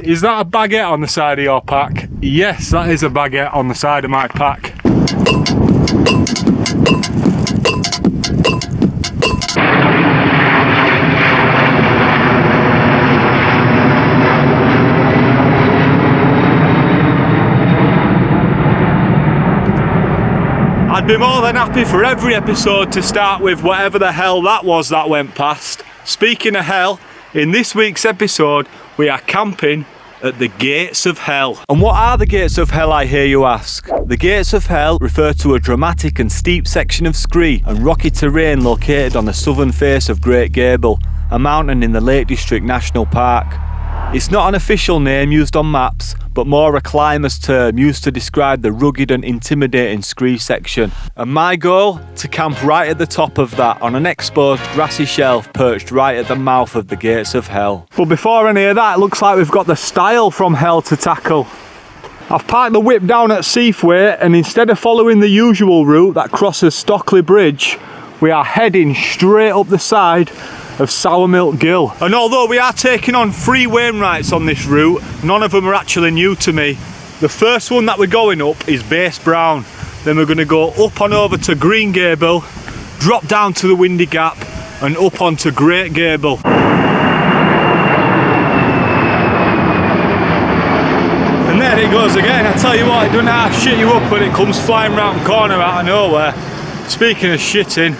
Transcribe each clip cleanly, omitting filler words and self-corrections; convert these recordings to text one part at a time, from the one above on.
Is that a baguette on the side of your pack? Yes, that is a baguette on the side of my pack. I'd be more than happy for every episode to start with whatever the hell that was that went past. Speaking of hell, in this week's episode, we are camping at the Gates of Hell. And what are the Gates of Hell, I hear you ask? The Gates of Hell refer to a dramatic and steep section of scree and rocky terrain located on the southern face of Great Gable, a mountain in the Lake District National Park. It's not an official name used on maps, but more a climber's term used to describe the rugged and intimidating scree section. And my goal? To camp right at the top of that on an exposed grassy shelf perched right at the mouth of the Gates of Hell. But before any of that, it looks like we've got the style from hell to tackle. I've parked the whip down at Seathwaite, and instead of following the usual route that crosses Stockley Bridge, we are heading straight up the side of Sour Milk Gill. And although we are taking on 3 Wainwrights on this route, none of them are actually new to me. The first one that we're going up is Base Brown. Then we're going to go up on over to Green Gable, drop down to the Windy Gap and up onto Great Gable. And there it goes again. I tell you what, it doesn't half shit you up when it comes flying round the corner out of nowhere. Speaking of shitting,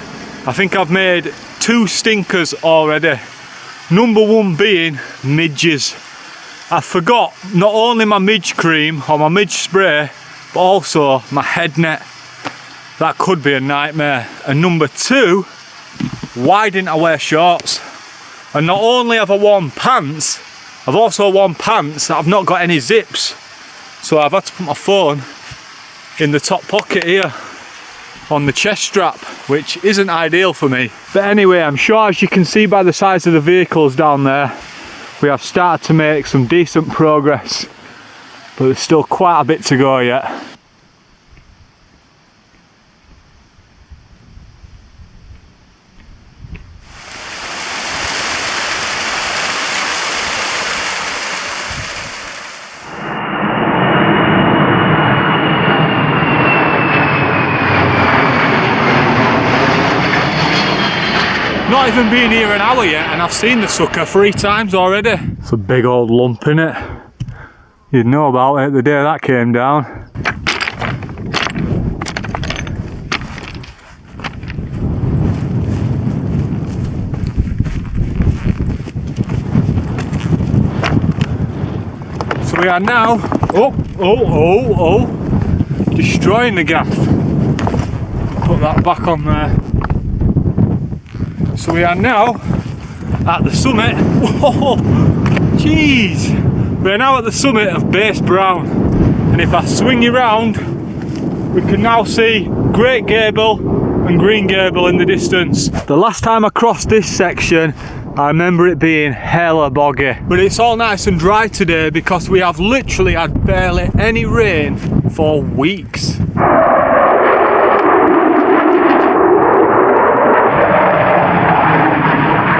I think I've made 2 stinkers already. Number 1 being midges. I forgot not only my midge cream or my midge spray, but also my head net. That could be a nightmare. And number 2, why didn't I wear shorts? And not only have I worn pants, I've also worn pants that have not got any zips. So I've had to put my phone in the top pocket here on the chest strap, which isn't ideal for me. But anyway, I'm sure as you can see by the size of the vehicles down there, we have started to make some decent progress, but there's still quite a bit to go yet. Not even been here an hour yet and I've seen the sucker 3 times already. It's a big old lump in it. You'd know about it the day that came down. So we are now, destroying the gaff. Put that back on there. So we are now at the summit. Whoa, jeez! We are now at the summit of Base Brown, and if I swing you round, we can now see Great Gable and Green Gable in the distance. The last time I crossed this section, I remember it being hella boggy. But it's all nice and dry today because we have literally had barely any rain for weeks.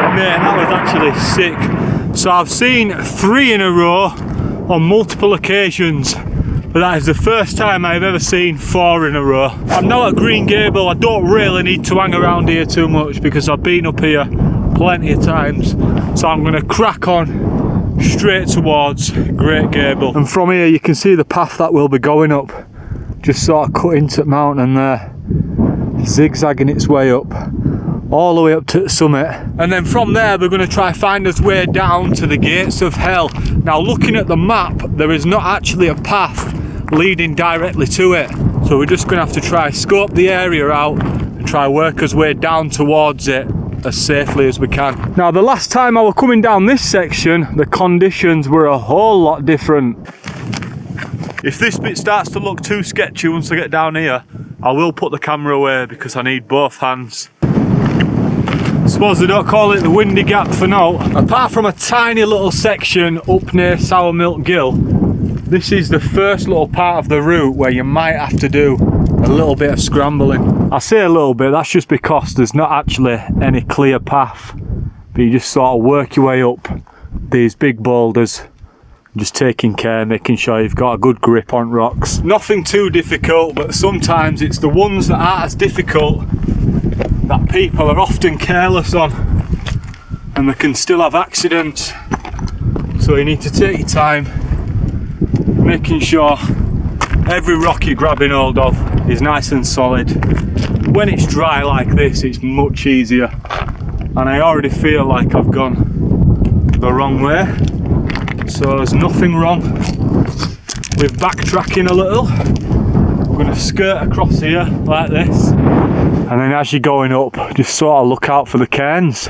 Man, that was actually sick. So I've seen 3 in a row on multiple occasions, but that is the first time I've ever seen 4 in a row. I'm now at Green Gable. I don't really need to hang around here too much because I've been up here plenty of times. So I'm going to crack on straight towards Great Gable. And from here you can see the path that we'll be going up. Just sort of cut into the mountain there, zigzagging its way up, all the way up to the summit. And then from there we're going to try find us way down to the Gates of Hell. Now looking at the map, there is not actually a path leading directly to it, so we're just going to have to try scope the area out and try work us way down towards it as safely as we can. Now the last time I was coming down this section, the conditions were a whole lot different. If this bit starts to look too sketchy once I get down here, I will put the camera away because I need both hands. I suppose they don't call it the Windy Gap for now. Apart from a tiny little section up near Sour Milk Gill, this is the first little part of the route where you might have to do a little bit of scrambling. I say a little bit, that's just because there's not actually any clear path, but you just sort of work your way up these big boulders Just taking care, making sure you've got a good grip on rocks. Nothing too difficult, but sometimes it's the ones that aren't as difficult that people are often careless on, and they can still have accidents. So you need to take your time, making sure every rock you're grabbing hold of is nice and solid. When it's dry like this, it's much easier, and I already feel like I've gone the wrong way. So there's nothing wrong with backtracking a little. I'm going to skirt across here like this, and then as you're going up, just sort of look out for the cairns.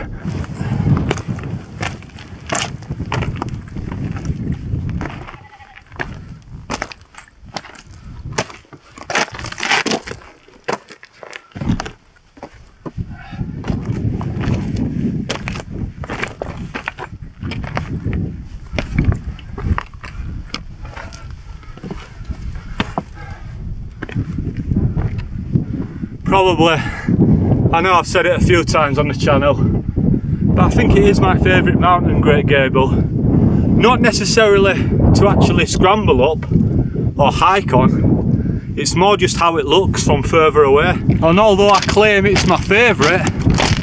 Probably, I know I've said it a few times on the channel, but I think it is my favourite mountain, Great Gable. Not necessarily to actually scramble up or hike on, it's more just how it looks from further away. And although I claim it's my favourite,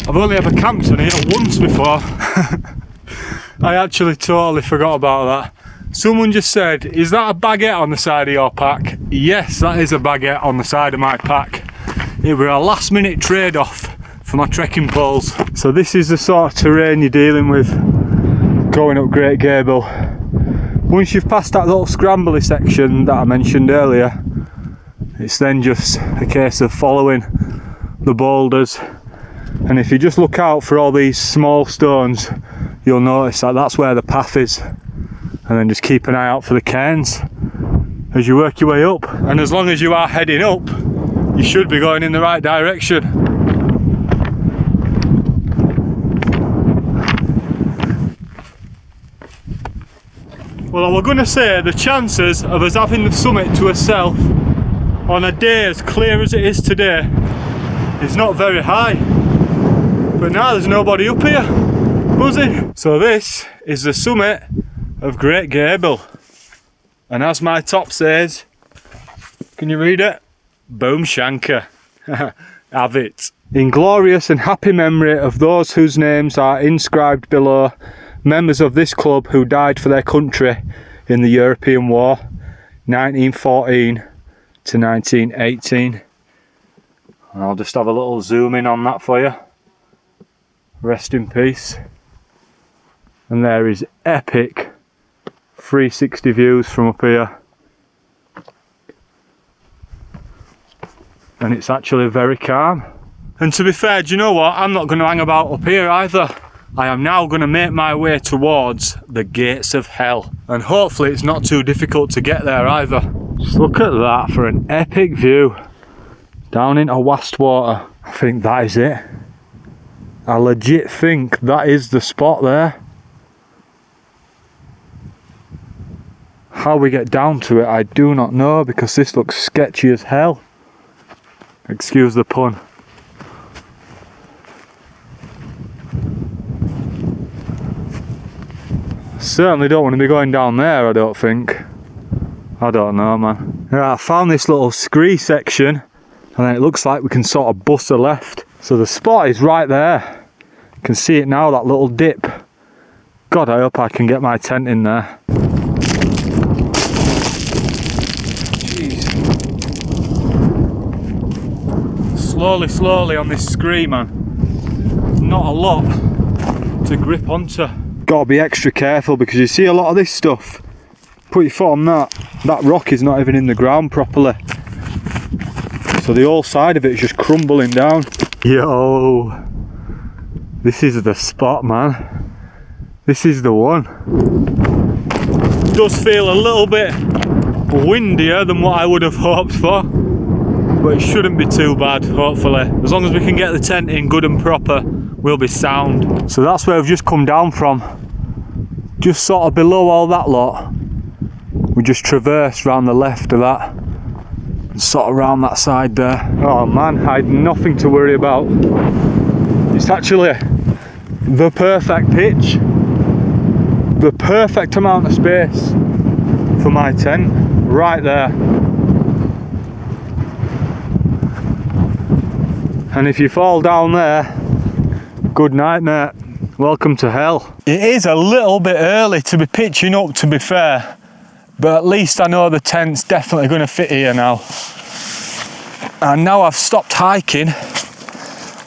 I've only ever camped on it once before. I actually totally forgot about that. Someone just said, is that a baguette on the side of your pack? Yes, that is a baguette on the side of my pack. It was a last minute trade-off for my trekking poles. So this is the sort of terrain you're dealing with going up Great Gable. Once you've passed that little scrambly section that I mentioned earlier, it's then just a case of following the boulders, and if you just look out for all these small stones, you'll notice that that's where the path is, and then just keep an eye out for the cairns as you work your way up. And as long as you are heading up, you should be going in the right direction. Well, I was going to say the chances of us having the summit to ourselves on a day as clear as it is today is not very high. But now there's nobody up here buzzing. So this is the summit of Great Gable. And as my top says, can you read it? Boom shanker. Have it. In glorious and happy memory of those whose names are inscribed below, members of this club who died for their country in the European War, 1914 to 1918. And I'll just have a little zoom in on that for you. Rest in peace. And there is epic 360 views from up here. And it's actually very calm. And to be fair, do you know what? I'm not going to hang about up here either. I am now going to make my way towards the gates of hell. And hopefully it's not too difficult to get there either. Just look at that for an epic view. Down into Wastwater. I think that is it. I legit think that is the spot there. How we get down to it, I do not know, because this looks sketchy as hell. Excuse the pun. Certainly don't want to be going down there, I don't think. I don't know, man. Yeah, I found this little scree section, and then it looks like we can sort of bust a left. So the spot is right there. You can see it now, that little dip. God, I hope I can get my tent in there. Slowly on this scree, man. Not a lot to grip onto. Gotta be extra careful, because you see a lot of this stuff. Put your foot on that. That rock is not even in the ground properly. So the whole side of it is just crumbling down. Yo, this is the spot, man. This is the one. It does feel a little bit windier than what I would have hoped for, but it shouldn't be too bad, hopefully. As long as we can get the tent in good and proper, we'll be sound. So that's where we've just come down from. Just sort of below all that lot. We just traversed round the left of that. And sort of round that side there. Oh man, I had nothing to worry about. It's actually the perfect pitch. The perfect amount of space. for my tent, right there. And if you fall down there, good night, mate. Welcome to hell. It is a little bit early to be pitching up, to be fair, but at least I know the tent's definitely going to fit here now. And now I've stopped hiking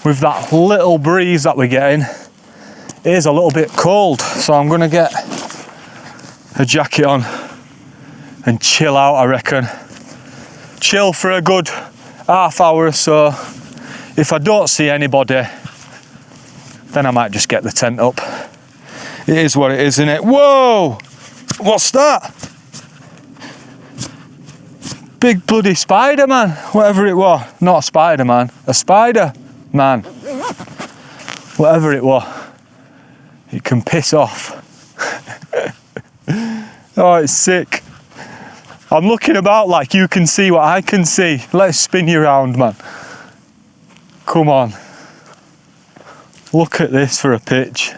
with that little breeze that we're getting, it is a little bit cold, so I'm going to get a jacket on and chill out, I reckon. Chill for a good half hour or so. If I don't see anybody, then I might just get the tent up. It is what it is, isn't it? Whoa! What's that? Big bloody Spider-Man, whatever it was. Not a Spider-Man, a Spider-Man. Whatever it was. It can piss off. Oh, it's sick. I'm looking about like you can see what I can see. Let's spin you around, man. Come on. Look at this for a pitch.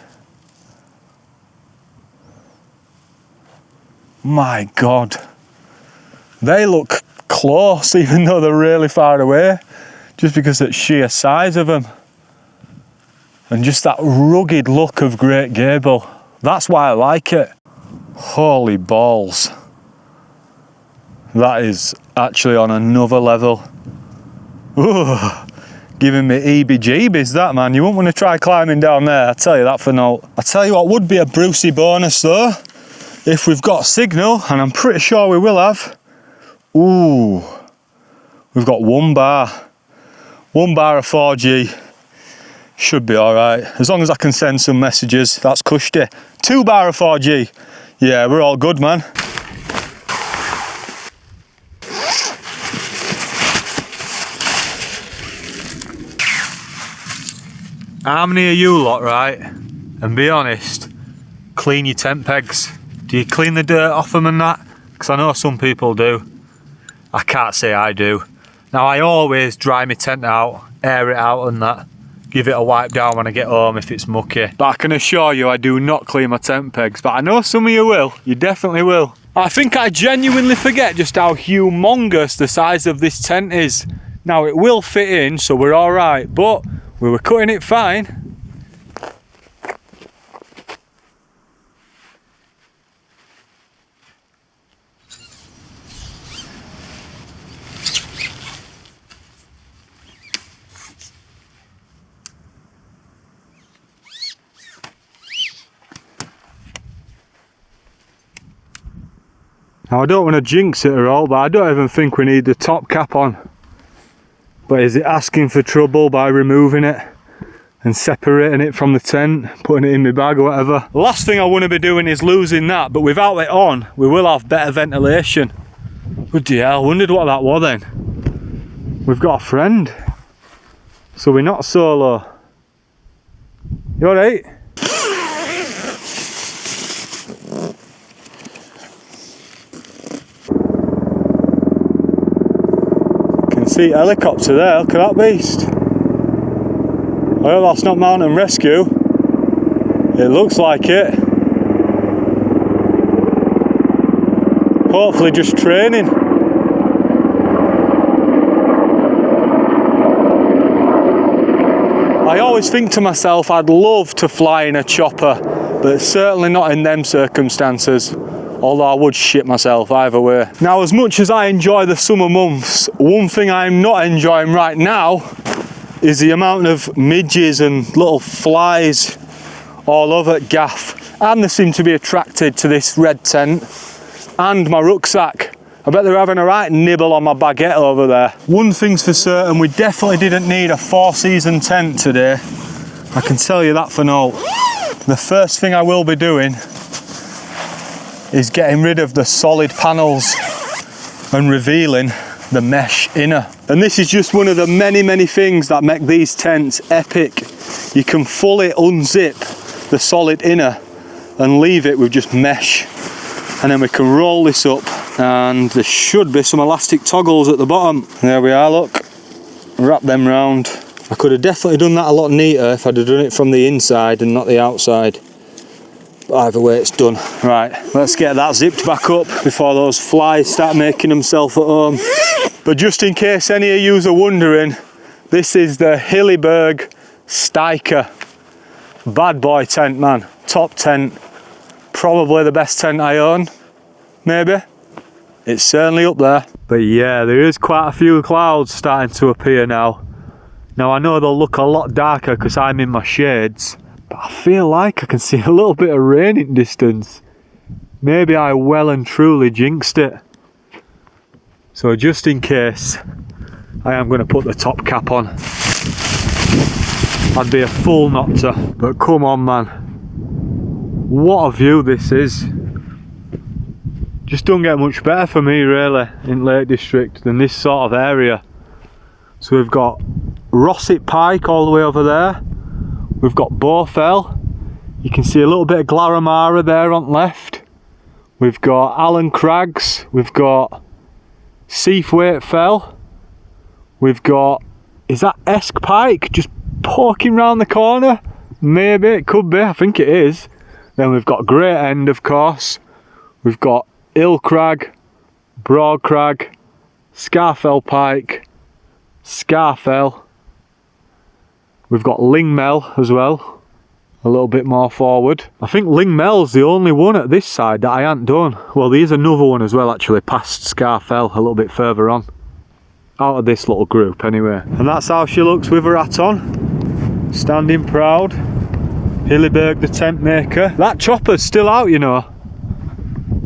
My God. They look close even though they're really far away, just because of the sheer size of them. And just that rugged look of Great Gable. That's why I like it. Holy balls. That is actually on another level. Ooh. Giving me heebie-jeebies, that, man. You wouldn't want to try climbing down there, I tell you that for no. I tell you what would be a Brucey bonus though, if we've got signal, and I'm pretty sure we will have. Ooh, we've got 1 bar. 1 bar of 4G. Should be alright. As long as I can send some messages, that's cushy. 2 bar of 4G. Yeah, we're all good, man. How many of you lot, right? And be honest, clean your tent pegs. Do you clean the dirt off them and that? Because I know some people do. I can't say I do. Now I always dry my tent out, air it out and that. Give it a wipe down when I get home if it's mucky. But I can assure you I do not clean my tent pegs. But I know some of you will. You definitely will. I think I genuinely forget just how humongous the size of this tent is. Now it will fit in, so we're alright. But we were cutting it fine. Now I don't want to jinx it at all, but I don't even think we need the top cap on. But is it asking for trouble by removing it and separating it from the tent, putting it in my bag or whatever? The last thing I want to be doing is losing that, but without it on, we will have better ventilation. Bloody hell, wondered what that was then. We've got a friend, so we're not solo. You alright? See helicopter there, look at that beast. I hope that's not mountain rescue. It looks like it. Hopefully just training. I always think to myself I'd love to fly in a chopper, but certainly not in them circumstances. Although I would shit myself either way. Now, as much as I enjoy the summer months, one thing I'm not enjoying right now is the amount of midges and little flies all over gaff. And they seem to be attracted to this red tent and my rucksack. I bet they're having a right nibble on my baguette over there. One thing's for certain, we definitely didn't need a 4-season tent today. I can tell you that for now. The first thing I will be doing is getting rid of the solid panels and revealing the mesh inner. And this is just one of the many things that make these tents epic. You can fully unzip the solid inner and leave it with just mesh. And then we can roll this up and there should be some elastic toggles at the bottom. There we are, look. Wrap them round. I could have definitely done that a lot neater if I'd have done it from the inside and not the outside. either way it's done. Right, let's get that zipped back up before those flies start making themselves at home. But just in case any of you are wondering, this is the Hilleberg Steiker. Bad boy tent, man. Top tent. Probably the best tent I own. Maybe. It's certainly up there. But yeah, there is quite a few clouds starting to appear now. Now I know they'll look a lot darker because I'm in my shades, but I feel like I can see a little bit of rain in distance. Maybe I well and truly jinxed it. So just in case, I am going to put the top cap on. I'd be a fool not to, but come on man. What a view this is. Just don't get much better for me really in Lake District than this sort of area. So we've got Rossett Pike all the way over there. We've got Bowfell. You can see a little bit of Glaramara there on the left. We've got Allen Crags. We've got Seathwaite Fell. We've got, is that Esk Pike just poking round the corner? Maybe, it could be, I think it is. Then we've got Great End, of course. We've got Hill Crag, Broad Crag, Scarfell Pike, Scarfell. We've got Lingmel as well, a little bit more forward. I think Lingmel's the only one at this side that I hadn't done. Well, there's another one as well actually, past Scarfell, a little bit further on. Out of this little group anyway. And that's how she looks with her hat on. Standing proud. Hilleberg the tent maker. That chopper's still out, you know.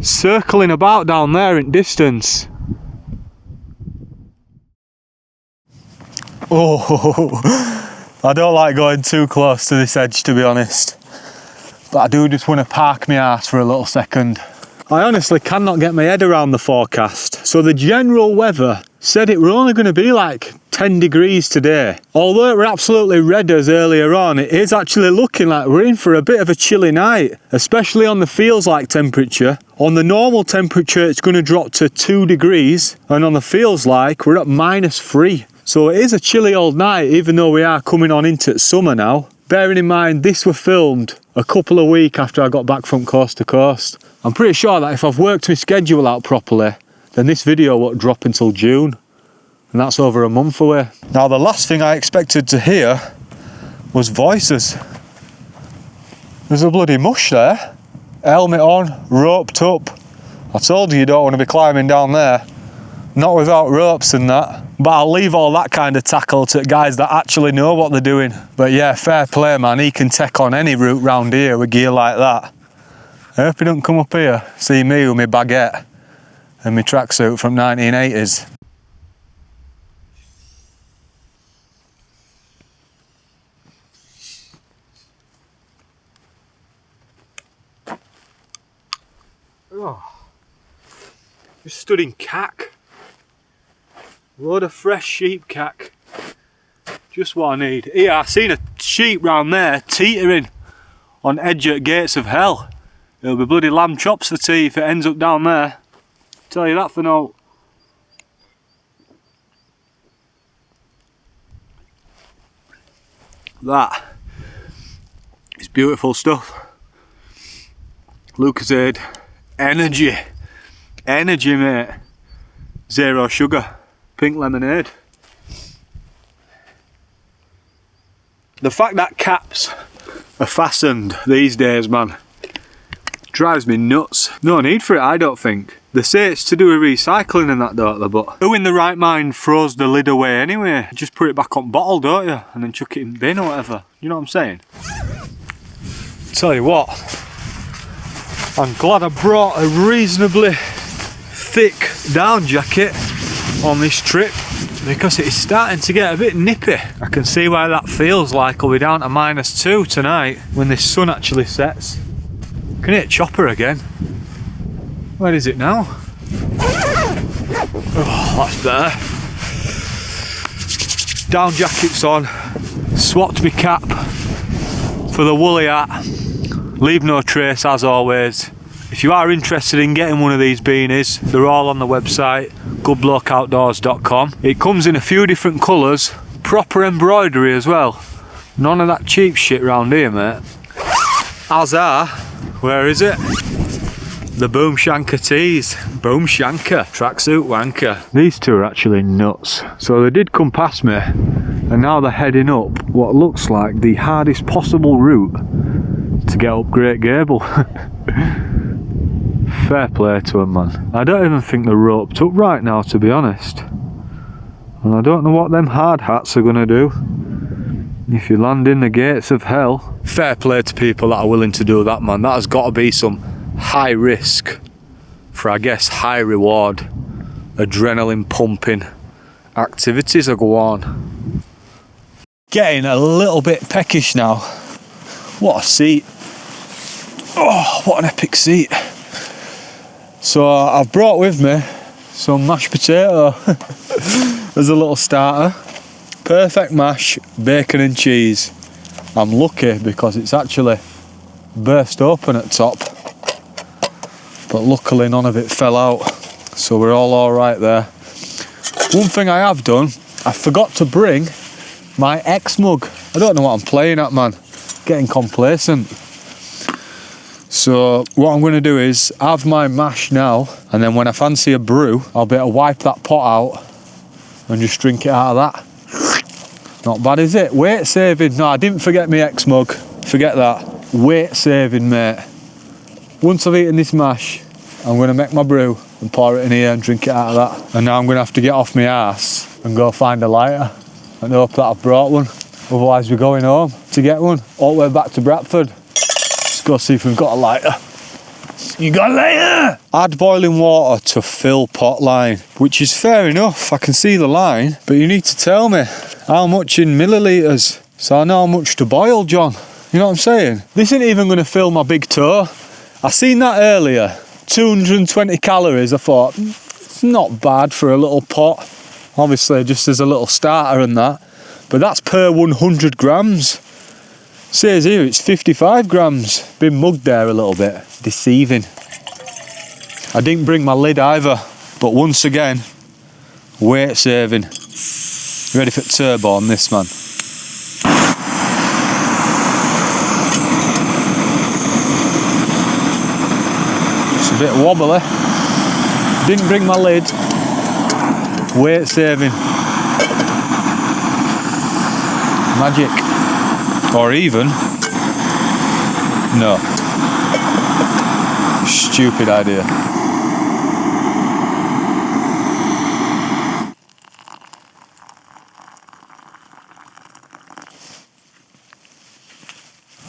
Circling about down there in distance. Oh, I don't like going too close to this edge to be honest. But I do just want to park my arse for a little second. I honestly cannot get my head around the forecast. So the general weather said it were only going to be like 10 degrees today. Although it were absolutely red as earlier on, it is actually looking like we're in for a bit of a chilly night, especially on the feels like temperature. On the normal temperature it's going to drop to 2 degrees, and on the feels like we're at -3. So it is a chilly old night, even though we are coming on into summer now. Bearing in mind this were filmed a couple of weeks after I got back from coast to coast. I'm pretty sure that if I've worked my schedule out properly, then this video won't drop until June. And that's over a month away. Now the last thing I expected to hear was voices. There's a bloody mush there. Helmet on, roped up. I told you don't want to be climbing down there. Not without ropes and that. But I'll leave all that kind of tackle to guys that actually know what they're doing. But yeah, fair play man, he can take on any route round here with gear like that. I hope he don't come up here, see me with my baguette and my tracksuit from 1980s. Oh, just stood in cack. Load of fresh sheep cack. Just what I need. Here, I seen a sheep round there teetering on edge at gates of hell. It'll be bloody lamb chops for tea if it ends up down there. Tell you that for now. That is beautiful stuff. Lucozade. Energy. Energy, mate. Zero sugar. Pink lemonade. The fact that caps are fastened these days, man, drives me nuts. No need for it, I don't think. They say it's to do with recycling and that, don't they? But who in the right mind throws the lid away anyway? Just put it back on bottle, don't you? And then chuck it in bin or whatever. You know what I'm saying? Tell you what, I'm glad I brought a reasonably thick down jacket on this trip, because it is starting to get a bit nippy. I can see why that feels like we'll be down to -2 tonight when this sun actually sets. Can hit chopper again. Where is it now? Oh, that's better. Down jackets on, swapped my cap for the woolly hat. Leave no trace as always. If you are interested in getting one of these beanies, they're all on the website, goodblokeoutdoors.com. It comes in a few different colours, proper embroidery as well. None of that cheap shit round here, mate. As are Where is it? The Boom Shanker tees. Boom Shanker, tracksuit wanker. These two are actually nuts. So they did come past me, and now they're heading up what looks like the hardest possible route to get up Great Gable. Fair play to them, man. I don't even think they're roped up right now, to be honest. And I don't know what them hard hats are gonna do if you land in the gates of hell. Fair play to people that are willing to do that, man. That has got to be some high risk for, I guess, high reward, adrenaline pumping activities that go on. Getting a little bit peckish now. What a seat. Oh, what an epic seat. So I've brought with me some mashed potato as a little starter. Perfect mash, bacon and cheese. I'm lucky because it's actually burst open at top, but luckily none of it fell out, so we're all alright there. One thing I have done, I forgot to bring my X mug. I don't know what I'm playing at, man. Getting complacent. So what I'm going to do is have my mash now, and then when I fancy a brew, I'll be able to wipe that pot out and just drink it out of that. Not bad, is it? Weight saving. No, I didn't forget my X mug. Forget that. Weight saving, mate. Once I've eaten this mash, I'm going to make my brew and pour it in here and drink it out of that. And now I'm going to have to get off my arse and go find a lighter and hope that I've brought one. Otherwise we're going home to get one all the way back to Bradford. Let's go see if we've got a lighter. You got a lighter? Add boiling water to fill pot line, which is fair enough. I can see the line, but you need to tell me how much in millilitres so I know how much to boil, John. You know what I'm saying? This isn't even going to fill my big toe. I seen that earlier. 220 calories. I thought, it's not bad for a little pot. Obviously, just as a little starter and that. But that's per 100 grams. Says here it's 55 grams. Been mugged there a little bit. Deceiving. I didn't bring my lid either. But once again, weight saving. Ready for turbo on this, man. It's a bit wobbly. Didn't bring my lid. Weight saving. Magic. Or even no. Stupid idea.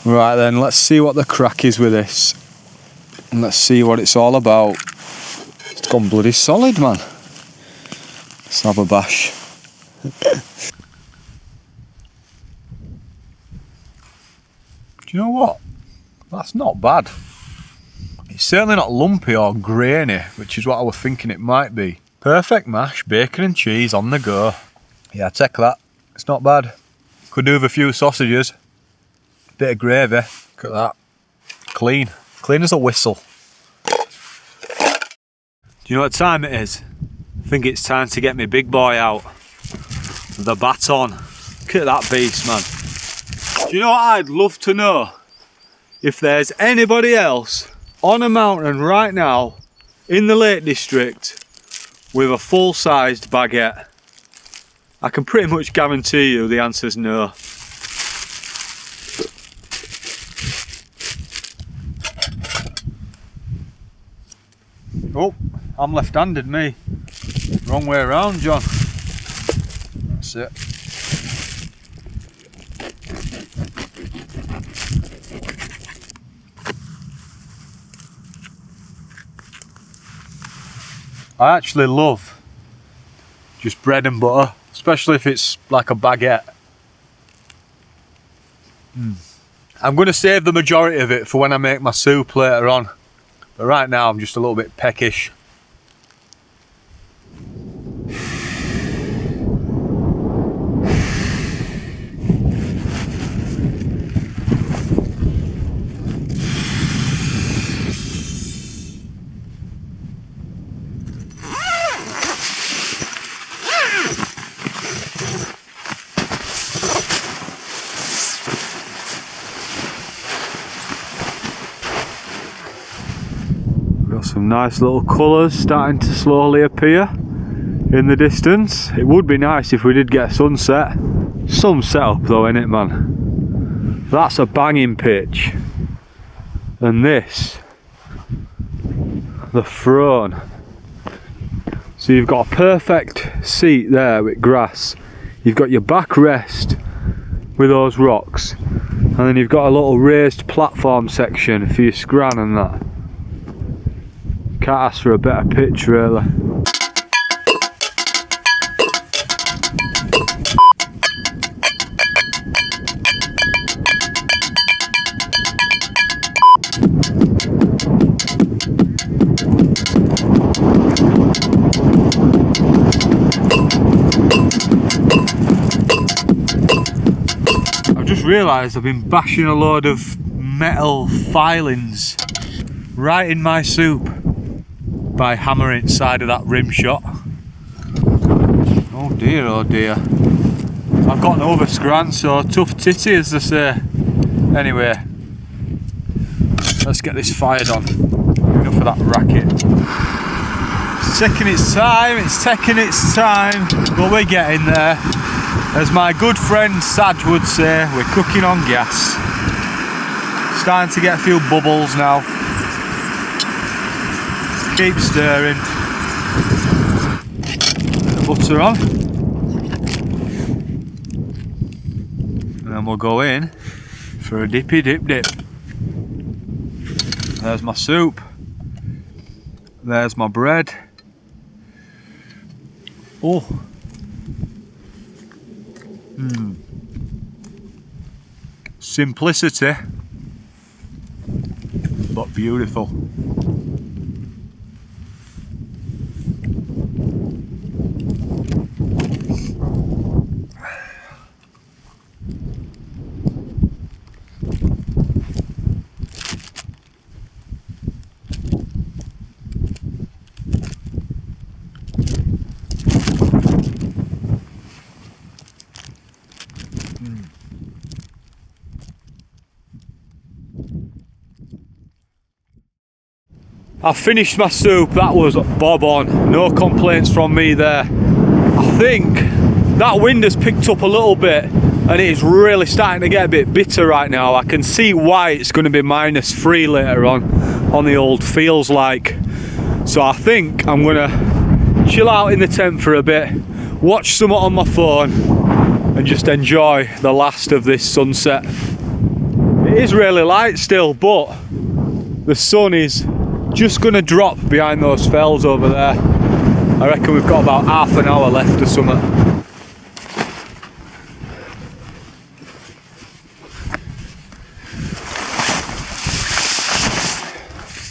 Right then, let's see what the crack is with this. And let's see what it's all about. It's gone bloody solid, man. Let's have a bash. Do you know what? That's not bad. It's certainly not lumpy or grainy, which is what I was thinking it might be. Perfect mash, bacon and cheese on the go. Yeah, take that. It's not bad. Could do with a few sausages. Bit of gravy. Look at that. Clean. Clean as a whistle. Do you know what time it is? I think it's time to get my big boy out. The baton. Look at that beast, man. Do you know what I'd love to know? If there's anybody else on a mountain right now in the Lake District with a full-sized baguette. I can pretty much guarantee you the answer's no. Oh, I'm left-handed, me. Wrong way around, John. That's it. I actually love just bread and butter, especially if it's like a baguette. I'm going to save the majority of it for when I make my soup later on. But right now I'm just a little bit peckish. Some nice little colours starting to slowly appear in the distance. It would be nice if we did get a sunset. Some setup though, innit, man? That's a banging pitch. And this, the throne. So you've got a perfect seat there with grass. You've got your backrest with those rocks. And then you've got a little raised platform section for your scran and that. Can't ask for a better pitch, really. I've just realised I've been bashing a load of metal filings right in my soup by hammering inside of that rim shot. Oh dear, oh dear. I've got no other scran, so tough titty as they say. Anyway, let's get this fired on. Enough of that racket. It's taking its time, but we're getting there. As my good friend Sad would say, we're cooking on gas. Starting to get a few bubbles now. Keep stirring. Bit of butter on. And then we'll go in for a dippy dip. There's my soup. There's my bread. Oh. Simplicity, but beautiful. I finished my soup, that was bob on, no complaints from me there. I think that wind has picked up a little bit and it is really starting to get a bit bitter right now. I can see why it's going to be -3 later on the old feels like. So I think I'm going to chill out in the tent for a bit, watch something on my phone and just enjoy the last of this sunset. It is really light still, but the sun is just going to drop behind those fells over there. I reckon we've got about half an hour left or something.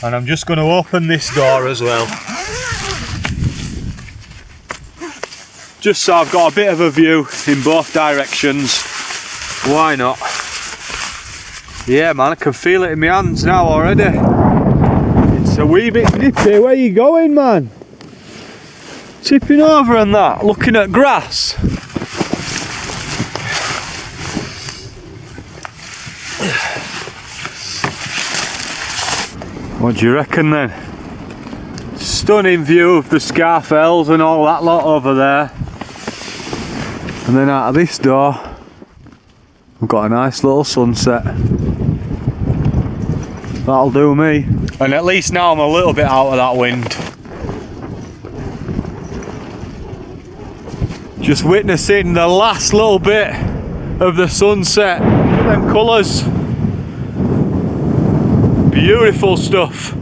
And I'm just going to open this door as well. Just so I've got a bit of a view in both directions. Why not? Yeah man, I can feel it in my hands now already. It's a wee bit nippy. Where you going, man? Tipping over and that, looking at grass. What do you reckon then? Stunning view of the Scarfells and all that lot over there. And then out of this door, we've got a nice little sunset. That'll do me. And at least now I'm a little bit out of that wind. Just witnessing the last little bit of the sunset. Look at them colours. Beautiful stuff.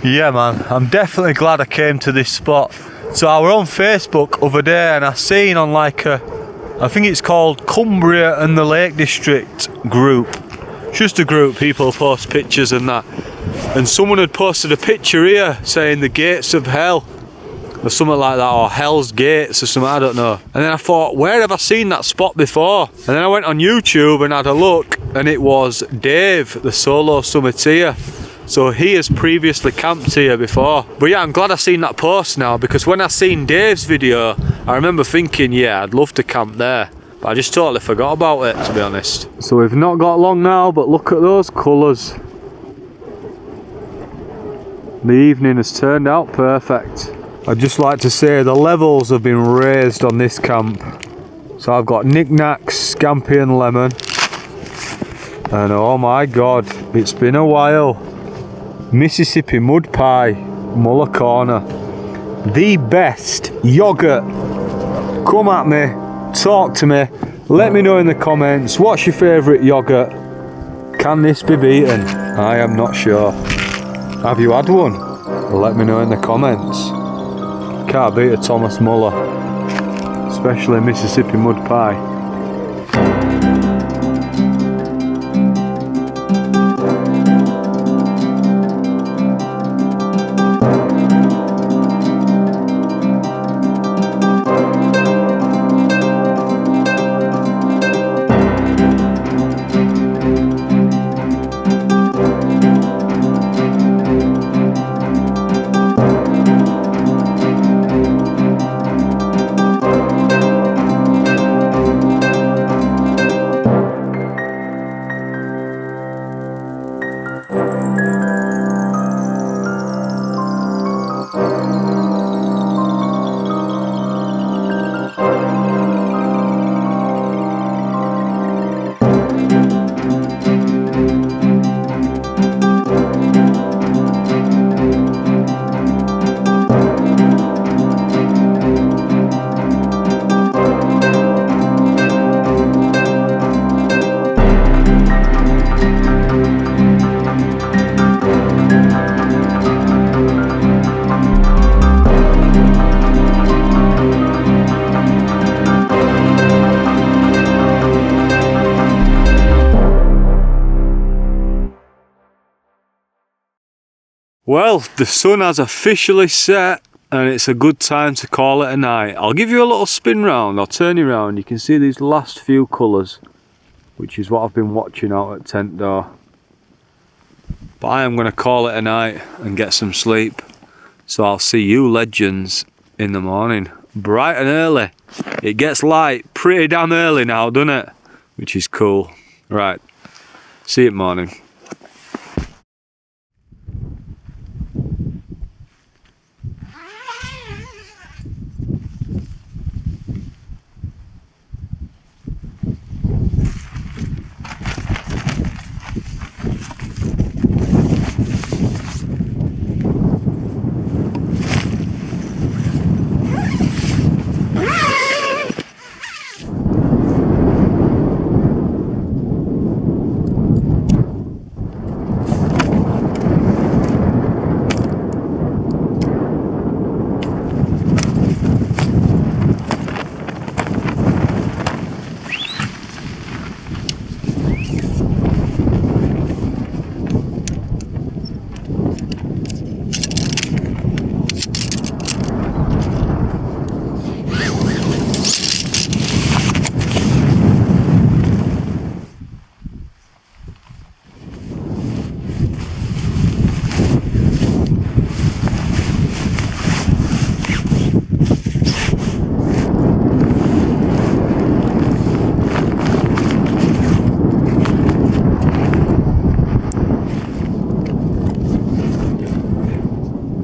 Yeah man, I'm definitely glad I came to this spot. So I were on Facebook other day and I seen on like I think it's called Cumbria and the Lake District group. It's just a group, people post pictures and that. And someone had posted a picture here saying the gates of hell or something like that, or Hell's Gates or something, I don't know. And then I thought, where have I seen that spot before? And then I went on YouTube and had a look, and it was Dave, the solo summiteer. So he has previously camped here before. But yeah, I'm glad I seen that post now, because when I seen Dave's video, I remember thinking, yeah, I'd love to camp there. But I just totally forgot about it, to be honest. So we've not got long now, but look at those colours. The evening has turned out perfect. I'd just like to say the levels have been raised on this camp. So I've got knickknacks, scampi and lemon. And oh my god, it's been a while. Mississippi mud pie, Muller Corner. The best yogurt. Come at me, talk to me, let me know in the comments, what's your favourite yogurt? Can this be beaten? I am not sure. Have you had one? Let me know in the comments. Can't beat a Thomas Muller, especially Mississippi mud pie. Well, the sun has officially set and it's a good time to call it a night. I'll give you a little spin round, I'll turn you around. You can see these last few colours, which is what I've been watching out at tent door. But I am going to call it a night and get some sleep. So I'll see you legends in the morning, bright and early. It gets light pretty damn early now, doesn't it? Which is cool. Right, see you in the morning.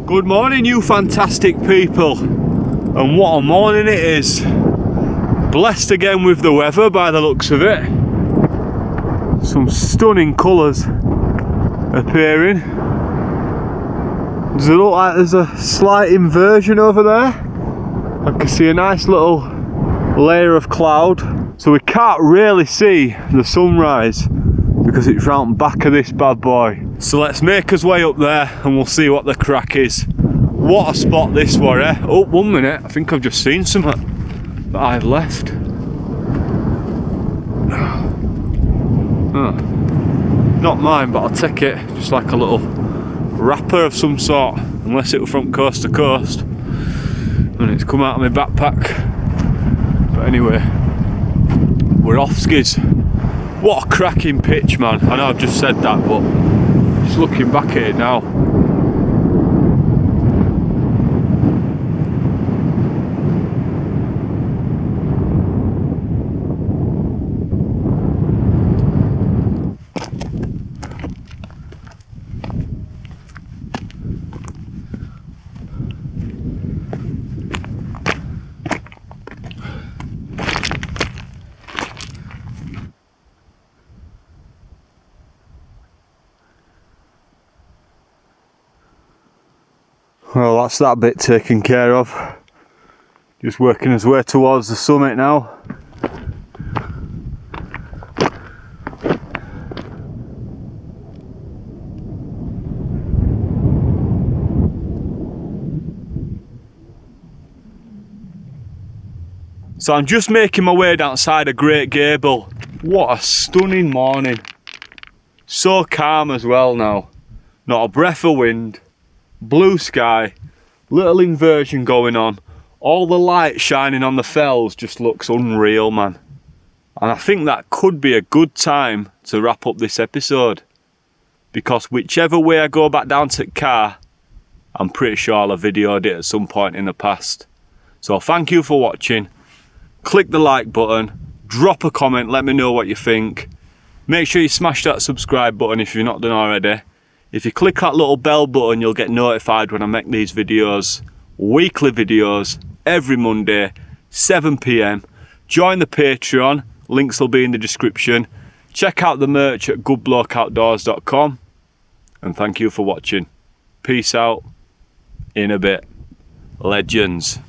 Good morning, you fantastic people, and what a morning it is. Blessed again with the weather by the looks of it. Some stunning colours appearing. Does it look like there's a slight inversion over there? I can see a nice little layer of cloud, so we can't really see the sunrise because it's round back of this bad boy. So let's make us way up there and we'll see what the crack is. What a spot this was, eh? Oh, 1 minute, I think I've just seen something that I've left. Oh. Not mine, but I'll take it. Just like a little wrapper of some sort, unless it was from coast to coast and it's come out of my backpack. But anyway, we're off, skids. What a cracking pitch, man. I know I've just said that, but just looking back at it now. Well, that's that bit taken care of. Just working his way towards the summit now. So I'm just making my way outside of Great Gable. What a stunning morning. So calm as well now. Not a breath of wind. Blue sky, little inversion going on, all the light shining on the fells just looks unreal, man. And I think that could be a good time to wrap up this episode, because whichever way I go back down to the car, I'm pretty sure I'll have videoed it at some point in the past. So thank you for watching. Click the like button, drop a comment, let me know what you think. Make sure you smash that subscribe button if you've not done already. If you click that little bell button, you'll get notified when I make these videos, weekly videos, every Monday, 7 PM. Join the Patreon, links will be in the description. Check out the merch at goodblokeoutdoors.com. And thank you for watching. Peace out. In a bit. Legends.